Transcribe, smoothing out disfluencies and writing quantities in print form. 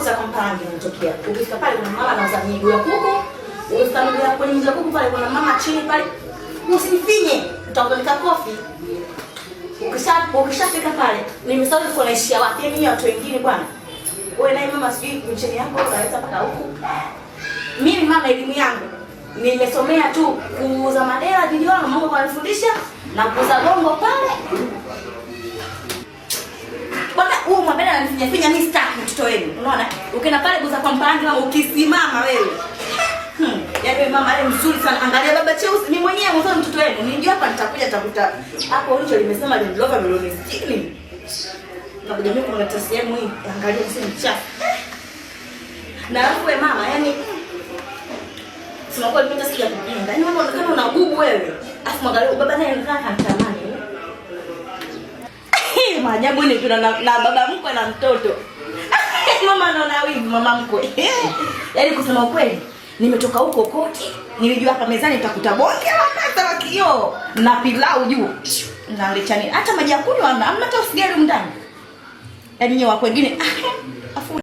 za Kampalange unatokea. Ukifika pale kuna mama anauza miguu ya kuku. Ukifika kwenye miguu ya kuku pale kuna mama chini pale. Usifinye, utaongeleka kofi. Ukishafika pale, nimesahau uko naishia wapi? Mimi watu wengine bwana. Wewe naye mama sijui mcheni yako unaleta mpaka huku. Mimi mama elimu yangu nimesomea tu kuuza madera video wangu Mungu kanifundisha na kuuza gongo pale. Bwana huo mwabena ananifinya mimi sitaki mtoto wenu. Unaona? Ukienda pale kuuza kwa Kampalange mama ukisimama wewe. Yaani mama ale mzuri sana. Angalia baba cheusi mimi mwenyewe mtoto mtoto wenu. Ninjua hapa nitakuja nitakuta hapo nje limesema limlova milioni 60. Na kuja mimi kuna sehemu hii angalia sisi mchafu. Na alafu wewe mama yani sema kwa nini sikia kupinga. Yaani wewe unaonekana una gugu wewe. Afu mwangalia baba naye anakaa anatamani. Maajabu ni kuna na baba mkwe na mtoto. Mama anaona wivu mama mkwe. Yaani kusema ukweli nimetoka huko kote. Nilijua hapa mezani nitakuta bonge la pasta la kioo na pilau juu. Na lechani hata maji ya kunywa hamna hata usigari ndani. Yaani nyewe wako wengine